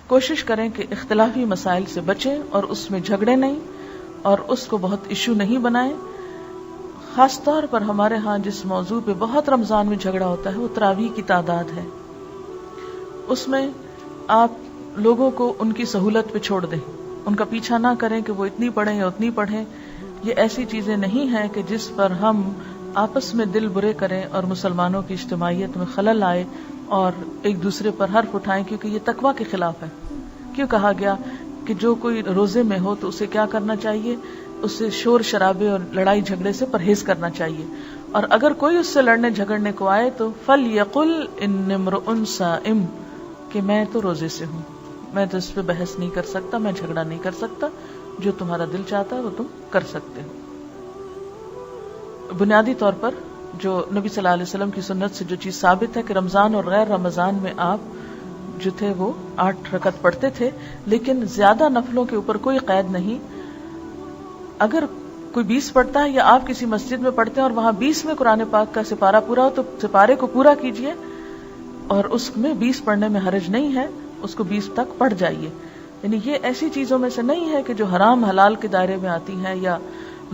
کوشش کریں کہ اختلافی مسائل سے بچیں اور اس میں جھگڑے نہیں اور اس کو بہت ایشو نہیں بنائیں. خاص طور پر ہمارے ہاں جس موضوع پہ بہت رمضان میں جھگڑا ہوتا ہے وہ تراویح کی تعداد ہے. اس میں آپ لوگوں کو ان کی سہولت پہ چھوڑ دیں, ان کا پیچھا نہ کریں کہ وہ اتنی پڑھیں یا اتنی پڑھیں. یہ ایسی چیزیں نہیں ہیں کہ جس پر ہم آپس میں دل برے کریں اور مسلمانوں کی اجتماعیت میں خلل آئے اور ایک دوسرے پر حرف اٹھائیں, کیونکہ یہ تقویٰ کے خلاف ہے. کیوں کہا گیا کہ جو کوئی روزے میں ہو تو اسے کیا کرنا چاہیے, اسے شور شرابے اور لڑائی جھگڑے سے پرہیز کرنا چاہیے, اور اگر کوئی اس سے لڑنے جھگڑنے کو آئے تو فَلْيَقُلْ إِنِّ امْرُؤٌ صَائِمٌ, کہ میں تو روزے سے ہوں, میں تو اس پہ بحث نہیں کر سکتا, میں جھگڑا نہیں کر سکتا, جو تمہارا دل چاہتا ہے وہ تم کر سکتے ہو. بنیادی طور پر جو نبی صلی اللہ علیہ وسلم کی سنت سے جو چیز ثابت ہے کہ رمضان اور غیر رمضان میں آپ جو تھے وہ 8 رکعت پڑھتے تھے, لیکن زیادہ نفلوں کے اوپر کوئی قید نہیں. اگر کوئی 20 پڑھتا ہے یا آپ کسی مسجد میں پڑھتے ہیں اور وہاں 20 میں قرآن پاک کا سپارہ پورا ہو تو سپارے کو پورا کیجئے, اور اس میں 20 پڑھنے میں حرج نہیں ہے, اس کو 20 تک پڑھ جائیے. یعنی یہ ایسی چیزوں میں سے نہیں ہے کہ جو حرام حلال کے دائرے میں آتی ہیں یا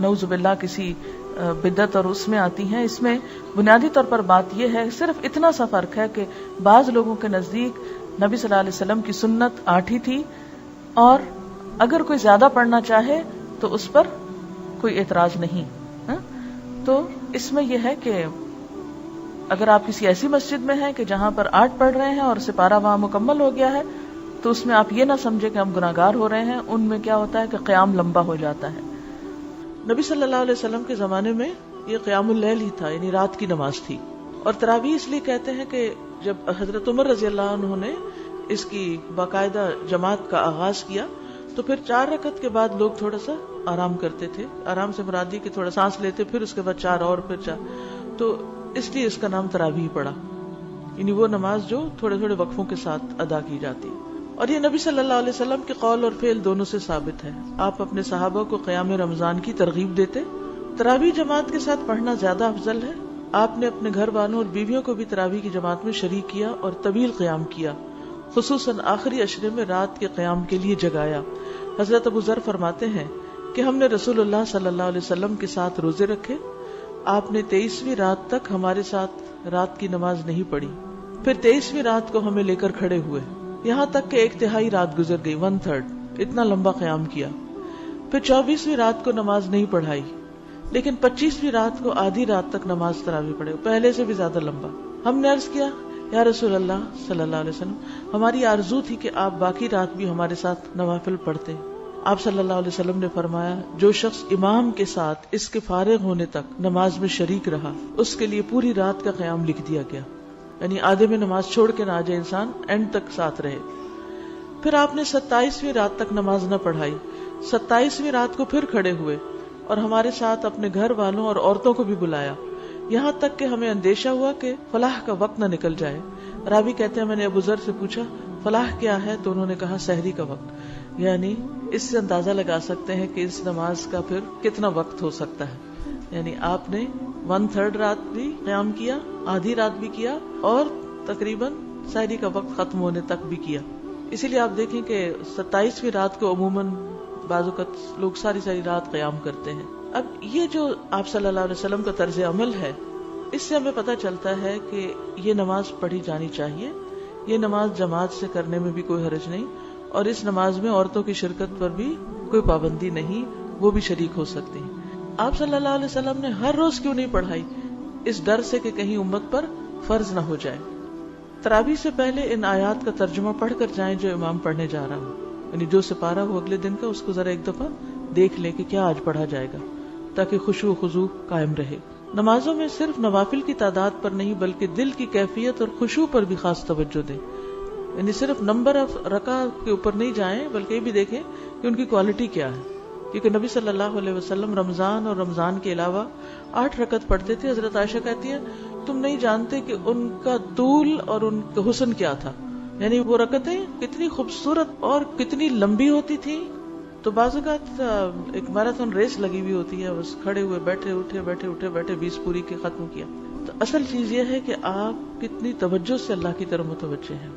نعوذ باللہ کسی بدعت اور اس میں آتی ہیں. اس میں بنیادی طور پر بات یہ ہے, صرف اتنا سا فرق ہے کہ بعض لوگوں کے نزدیک نبی صلی اللہ علیہ وسلم کی سنت 8 ہی تھی, اور اگر کوئی زیادہ پڑھنا چاہے تو اس پر کوئی اعتراض نہیں. تو اس میں یہ ہے کہ اگر آپ کسی ایسی مسجد میں ہیں کہ جہاں پر 8 پڑھ رہے ہیں اور سپارہ وہاں مکمل ہو گیا ہے, تو اس میں آپ یہ نہ سمجھے کہ ہم گناہگار ہو رہے ہیں. ان میں کیا ہوتا ہے کہ قیام لمبا ہو جاتا ہے. نبی صلی اللہ علیہ وسلم کے زمانے میں یہ قیام اللیل ہی تھا, یعنی رات کی نماز تھی. اور تراویح اس لیے کہتے ہیں کہ جب حضرت عمر رضی اللہ عنہ نے اس کی باقاعدہ جماعت کا آغاز کیا تو پھر 4 رکعت کے بعد لوگ تھوڑا سا آرام کرتے تھے. آرام سے مراد یہ کہ تھوڑا سانس لیتے, پھر اس کے بعد 4 اور پھر 4, تو اس لیے اس کا نام تراویح پڑا, یعنی وہ نماز جو تھوڑے تھوڑے وقفوں کے ساتھ ادا کی جاتی. اور یہ نبی صلی اللہ علیہ وسلم کے قول اور فعل دونوں سے ثابت ہے. آپ اپنے صحابہ کو قیام رمضان کی ترغیب دیتے. تراویح جماعت کے ساتھ پڑھنا زیادہ افضل ہے. آپ نے اپنے گھر والوں اور بیویوں کو بھی تراویح کی جماعت میں شریک کیا اور طویل قیام کیا, خصوصاً آخری عشرے میں رات کے قیام کے لیے جگایا. حضرت ابو ذر فرماتے ہیں کہ ہم نے رسول اللہ صلی اللہ علیہ وسلم کے ساتھ روزے رکھے. آپ نے 23ویں رات تک ہمارے ساتھ رات کی نماز نہیں پڑھی, پھر 23ویں رات کو ہمیں لے کر کھڑے ہوئے, یہاں تک کہ 1/3 رات گزر گئی, 1/3, اتنا لمبا قیام کیا. پھر 24ویں رات کو نماز نہیں پڑھائی, لیکن 25ویں رات کو آدھی رات تک نماز تراویح پڑھے, پہلے سے بھی زیادہ لمبا. ہم نے عرض کیا, یا رسول اللہ صلی اللہ علیہ وسلم, ہماری آرزو تھی کہ آپ باقی رات بھی ہمارے ساتھ نوافل پڑھتے. آپ صلی اللہ علیہ وسلم نے فرمایا, جو شخص امام کے ساتھ اس کے فارغ ہونے تک نماز میں شریک رہا اس کے لیے پوری رات کا قیام لکھ دیا گیا. یعنی آدھے میں نماز چھوڑ کے نہ آ جائے انسان, اینڈ تک ساتھ رہے. پھر آپ نے 27ویں رات تک نماز نہ پڑھائی. 27ویں رات کو پھر کھڑے ہوئے اور ہمارے ساتھ اپنے گھر والوں اور عورتوں کو بھی بلایا, یہاں تک کہ ہمیں اندیشہ ہوا کہ فلاح کا وقت نہ نکل جائے. راوی کہتے ہیں میں نے ابو ذر سے پوچھا فلاح کیا ہے, تو انہوں نے کہا سحری کا وقت. یعنی اس سے اندازہ لگا سکتے ہیں کہ اس نماز کا پھر کتنا وقت ہو سکتا ہے. یعنی آپ نے 1/3 رات بھی قیام کیا, آدھی رات بھی کیا, اور تقریباً سحری کا وقت ختم ہونے تک بھی کیا. اسی لیے آپ دیکھیں کہ 27ویں رات کو عموماً بعض اوقات لوگ ساری رات قیام کرتے ہیں. اب یہ جو آپ صلی اللہ علیہ وسلم کا طرز عمل ہے, اس سے ہمیں پتہ چلتا ہے کہ یہ نماز پڑھی جانی چاہیے. یہ نماز جماعت سے کرنے میں بھی کوئی حرج نہیں, اور اس نماز میں عورتوں کی شرکت پر بھی کوئی پابندی نہیں, وہ بھی شریک ہو سکتی ہیں. آپ صلی اللہ علیہ وسلم نے ہر روز کیوں نہیں پڑھائی؟ اس ڈر سے کہ کہیں امت پر فرض نہ ہو جائے. تراویح سے پہلے ان آیات کا ترجمہ پڑھ کر جائیں جو امام پڑھنے جا رہا ہو, یعنی جو سپارہ ہو اگلے دن کا اس کو ذرا ایک دفعہ دیکھ لیں کہ کیا آج پڑھا جائے گا, تاکہ خشوع و خضوع قائم رہے. نمازوں میں صرف نوافل کی تعداد پر نہیں بلکہ دل کی کیفیت اور خشوع پر بھی خاص توجہ دیں. یعنی صرف نمبر آف رکعت کے اوپر نہیں جائیں بلکہ یہ بھی دیکھیں کہ ان کی کوالٹی کیا ہے, کیونکہ نبی صلی اللہ علیہ وسلم رمضان اور رمضان کے علاوہ 8 رکعت پڑھتے تھے. حضرت عائشہ کہتی ہیں تم نہیں جانتے کہ ان کا طول اور ان کا حسن کیا تھا, یعنی وہ رکعتیں کتنی خوبصورت اور کتنی لمبی ہوتی تھی. تو بعض اوقات ایک میراتھن ریس لگی ہوئی ہوتی ہے, بس کھڑے ہوئے بیٹھے اٹھے 20 پوری کے ختم کیا. تو اصل چیز یہ ہے کہ آپ کتنی توجہ سے اللہ کی طرف متوجہ ہیں.